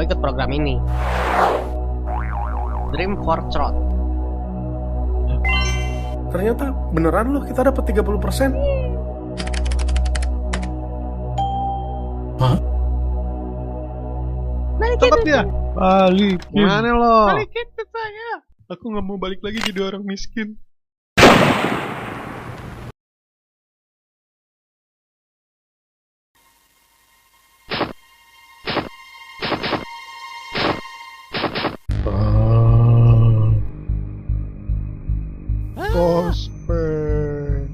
ikut program ini. Dream for Trot. Ternyata beneran loh kita dapat 30%. Hah? Tangkap dia. Balikin. Gimana lo? Balikin ke saya. Aku nggak mau balik lagi jadi orang miskin. Gospel.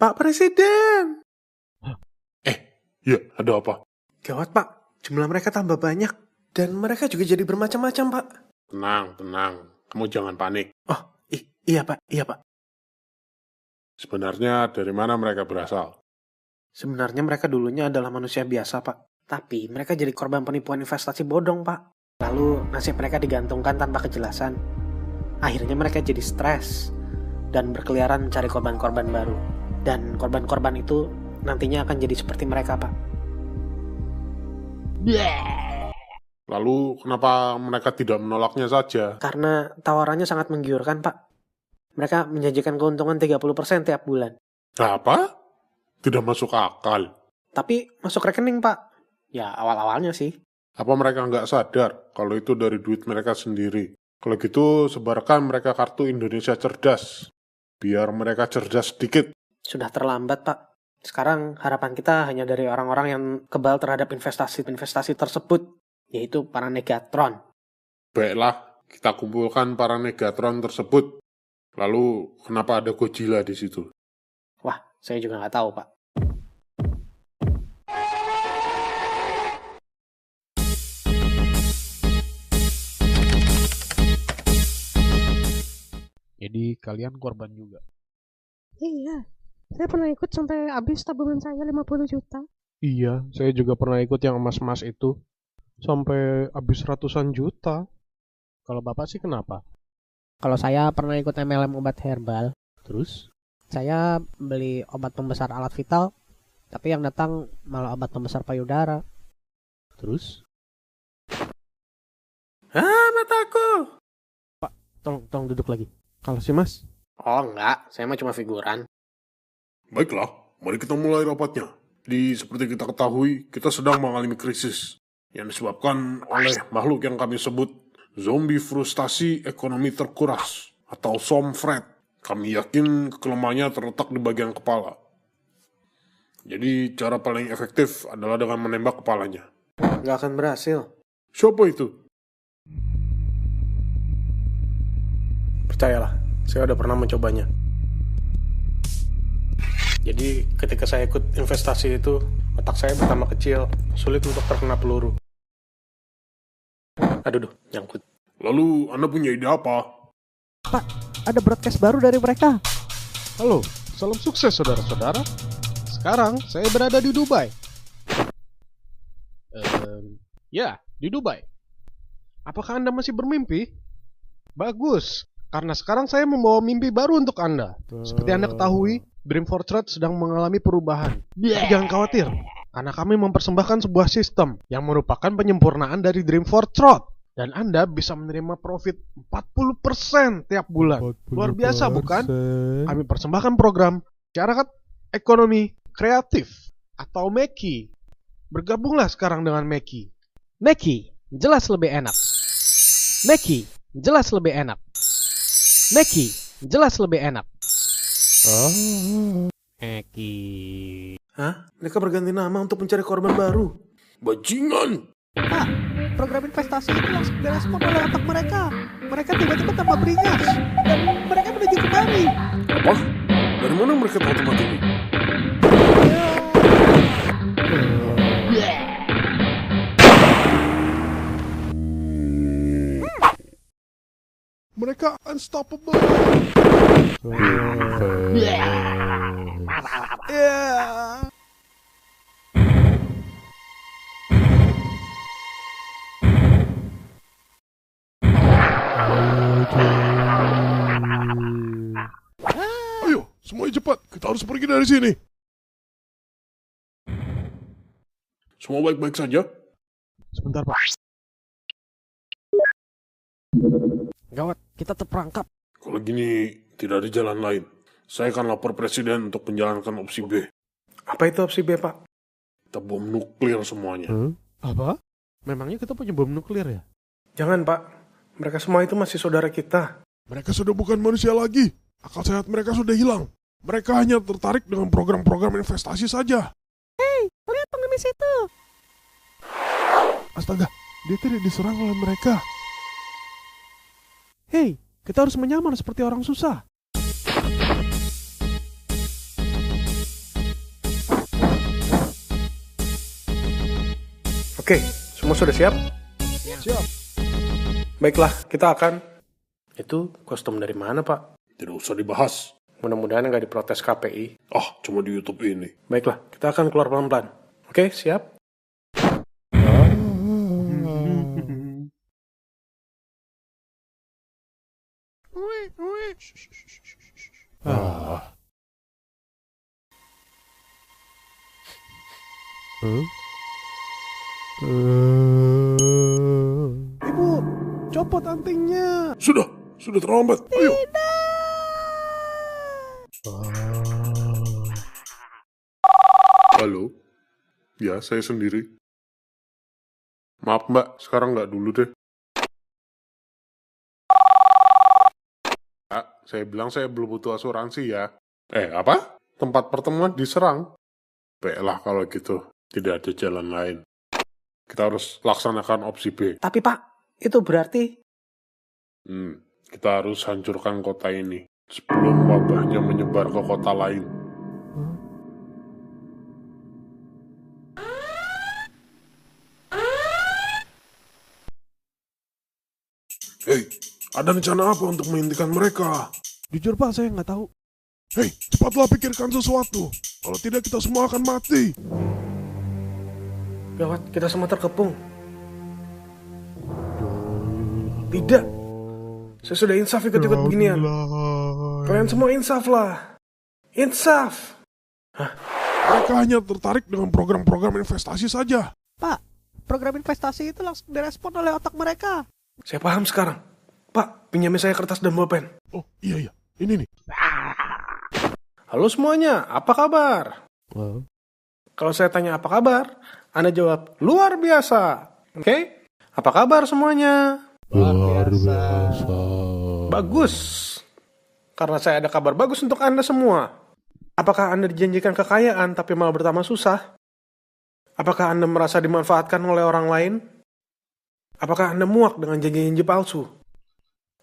Pak Presiden. Ya, ada apa? Gawat Pak, jumlah mereka tambah banyak. Dan mereka juga jadi bermacam-macam Pak. Tenang. Kamu jangan panik. Oh, iya Pak. Sebenarnya dari mana mereka berasal? Sebenarnya mereka dulunya adalah manusia biasa Pak. Tapi mereka jadi korban penipuan investasi bodong Pak. Lalu nasib mereka digantungkan tanpa kejelasan. Akhirnya mereka jadi stres. Dan berkeliaran mencari korban-korban baru. Dan korban-korban itu nantinya akan jadi seperti mereka Pak. Lalu kenapa mereka tidak menolaknya saja? Karena tawarannya sangat menggiurkan Pak. Mereka menjanjikan keuntungan 30% tiap bulan. Apa? Tidak masuk akal. Tapi masuk rekening Pak. Ya awal-awalnya sih. Apa mereka nggak sadar kalau itu dari duit mereka sendiri? Kalau gitu sebarkan mereka kartu Indonesia Cerdas. Biar mereka cerdas sedikit. Sudah terlambat Pak. Sekarang harapan kita hanya dari orang-orang yang kebal terhadap investasi-investasi tersebut, yaitu para negatron. Baiklah, kita kumpulkan para negatron tersebut. Lalu, kenapa ada Godzilla di situ? Wah, saya juga nggak tahu Pak. Jadi kalian korban juga. Iya, saya pernah ikut sampai habis tabungan saya 50 juta. Iya, saya juga pernah ikut yang emas-emas itu. Sampai habis ratusan juta. Kalau bapak sih kenapa? Kalau saya pernah ikut MLM obat herbal. Terus? Saya beli obat pembesar alat vital. Tapi yang datang malah obat pembesar payudara. Terus? Mataku! Tolong duduk lagi. Kalau sih mas? Oh enggak, saya mah cuma figuran. Baiklah, mari kita mulai rapatnya. Seperti kita ketahui, kita sedang mengalami krisis yang disebabkan oleh makhluk yang kami sebut zombie frustasi ekonomi terkuras atau SOMFRED. Kami yakin kelemahannya terletak di bagian kepala. Jadi cara paling efektif adalah dengan menembak kepalanya. Nggak akan berhasil. Siapa itu? Percayalah, saya udah pernah mencobanya. Jadi ketika saya ikut investasi itu, otak saya pertama kecil, sulit untuk terkena peluru. Aduh, nyangkut. Lalu Anda punya ide apa? Pak, ada broadcast baru dari mereka. Halo, salam sukses saudara-saudara. Sekarang saya berada di Dubai. Ya, di Dubai. Apakah Anda masih bermimpi? Bagus, karena sekarang saya membawa mimpi baru untuk Anda. Seperti Anda ketahui, Dream for Trot sedang mengalami perubahan. Tapi jangan khawatir, karena kami mempersembahkan sebuah sistem yang merupakan penyempurnaan dari Dream for Trot. Dan Anda bisa menerima profit 40% tiap bulan. Luar biasa bukan? Kami persembahkan program Masyarakat Ekonomi Kreatif atau MEKI. Bergabunglah sekarang dengan MEKI. Meki, jelas lebih enak. Meki, jelas lebih enak. Meki, jelas lebih enak. Meki. Hah? Mereka berganti nama untuk mencari korban baru. Bajingan! Pak, program investasi itu langsung direspon oleh otak mereka. Mereka tiba-tiba tambah beringas. Dan mereka menuju kemari. Apa? Dari mana mereka tahu tempat ini? Mereka unstoppable. cepat. Kita harus pergi dari sini. Semua baik-baik saja? Sebentar, Pak. Gawat, kita terperangkap. Kalau gini, tidak ada jalan lain. Saya akan lapor presiden untuk menjalankan opsi B. Apa itu opsi B, Pak? Kita bom nuklir semuanya. Apa? Memangnya kita punya bom nuklir ya? Jangan, Pak. Mereka semua itu masih saudara kita. Mereka sudah bukan manusia lagi. Akal sehat mereka sudah hilang. Mereka hanya tertarik dengan program-program investasi saja. Lihat pengemis itu. Astaga, dia tidak diserang oleh mereka. Hei, kita harus menyamar seperti orang susah. Oke, semua sudah siap? Siap. Baiklah, kita akan... Itu kostum dari mana, Pak? Tidak usah dibahas. Mudah-mudahan nggak diprotes KPI. Cuma di YouTube ini. Baiklah, kita akan keluar pelan-pelan. Oke, siap? Ibu, copot antingnya. Sudah terlambat. Ayo. Halo? Ya, saya sendiri. Maaf mbak, sekarang nggak dulu deh. Saya bilang saya belum butuh asuransi ya. Apa? Tempat pertemuan diserang? Baiklah kalau gitu, tidak ada jalan lain. Kita harus laksanakan opsi B. Tapi, Pak, itu berarti... Kita harus hancurkan kota ini sebelum wabahnya menyebar ke kota lain. Hei, ada rencana apa untuk menghentikan mereka? Jujur Pak, saya nggak tahu. Hei, cepatlah pikirkan sesuatu. Kalau tidak kita semua akan mati. Gawat, kita semua terkepung. Tidak. Saya sudah insaf ikut-ikut beginian. Kalian semua insaf lah. Insaf. Mereka hanya tertarik dengan program-program investasi saja. Pak, program investasi itu langsung direspon oleh otak mereka. Saya paham sekarang. Pak, pinjamin saya kertas dan bolpen. Oh, iya. Ini nih. Halo semuanya, apa kabar? Kalau saya tanya apa kabar, Anda jawab, luar biasa. Oke? Apa kabar semuanya? Luar biasa. Bagus. Karena saya ada kabar bagus untuk Anda semua. Apakah Anda dijanjikan kekayaan tapi malah bertambah susah? Apakah Anda merasa dimanfaatkan oleh orang lain? Apakah Anda muak dengan janji-janji palsu?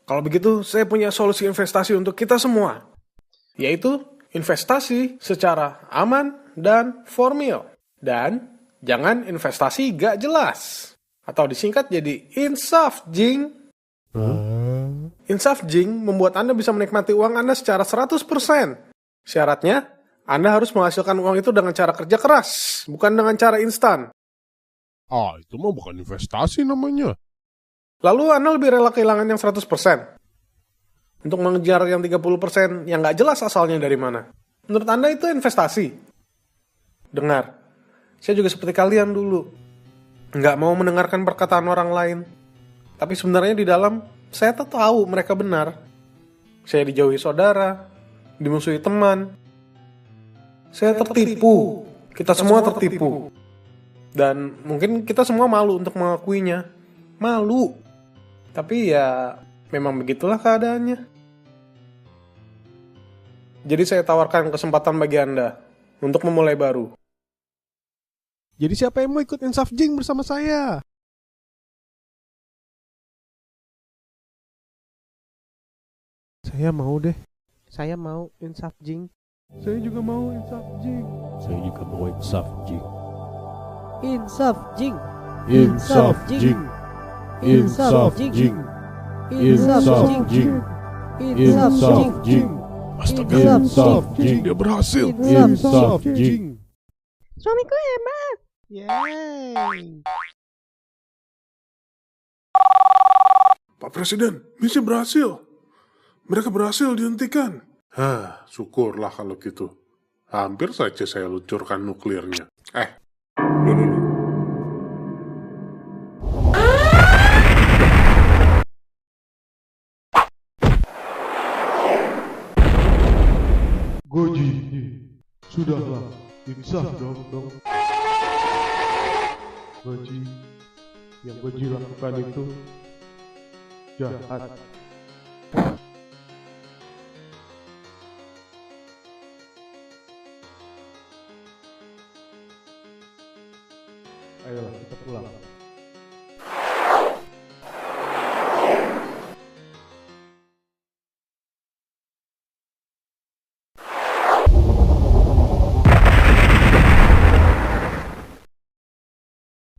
Kalau begitu, saya punya solusi investasi untuk kita semua. Yaitu investasi secara aman dan formil. Dan jangan investasi gak jelas. Atau disingkat jadi insaf, jing. Insaf, jing membuat Anda bisa menikmati uang Anda secara 100%. Syaratnya, Anda harus menghasilkan uang itu dengan cara kerja keras, bukan dengan cara instan. Itu mah bukan investasi namanya. Lalu Anda lebih rela kehilangan yang 100% untuk mengejar yang 30% yang nggak jelas asalnya dari mana. Menurut Anda itu investasi? Dengar, saya juga seperti kalian dulu. Nggak mau mendengarkan perkataan orang lain. Tapi sebenarnya di dalam, saya tahu mereka benar. Saya dijauhi saudara, dimusuhi teman. Saya tertipu. Kita semua tertipu. Dan mungkin kita semua malu untuk mengakuinya. Malu. Tapi ya, memang begitulah keadaannya. Jadi saya tawarkan kesempatan bagi Anda untuk memulai baru. Jadi siapa yang mau ikut insaf jing bersama saya? Saya mau deh. Saya mau insaf jing. Saya juga mau insaf jing. Saya juga mau insaf jing. Insaf jing. Insaf jing. Insaf jing. Insaf jing. Insaf jing. Astaga, insaf jing. Dia berhasil. Insaf jing. Suamiku hebat. Yeay. Pak Presiden, misi berhasil. Mereka berhasil dihentikan. Syukurlah kalau gitu. Hampir saja saya luncurkan nuklirnya. Dulu. Goji, sudahlah, insaf dong. Goji, yang Goji lakukan itu jahat. Ayolah, kita pulang.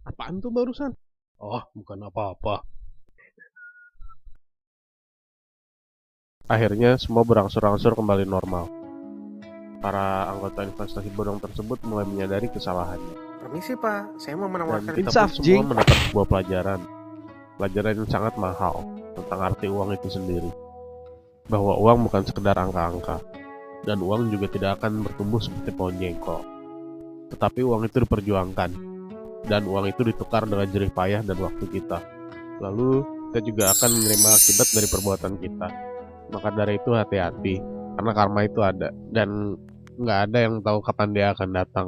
Apaan tuh barusan? Oh, bukan apa-apa. Akhirnya semua berangsur-angsur kembali normal. Para anggota investasi bodong tersebut mulai menyadari kesalahannya. Permisi Pak, saya mau Dan menawarkan kita Insaf, pun Jing. semua mendapat sebuah pelajaran yang sangat mahal tentang arti uang itu sendiri. Bahwa uang bukan sekedar angka-angka, dan uang juga tidak akan bertumbuh seperti pohon jengkol. Tetapi uang itu diperjuangkan, dan uang itu ditukar dengan jerih payah dan waktu kita. Lalu kita juga akan menerima akibat dari perbuatan kita. Maka dari itu hati-hati, karena karma itu ada, dan nggak ada yang tahu kapan dia akan datang.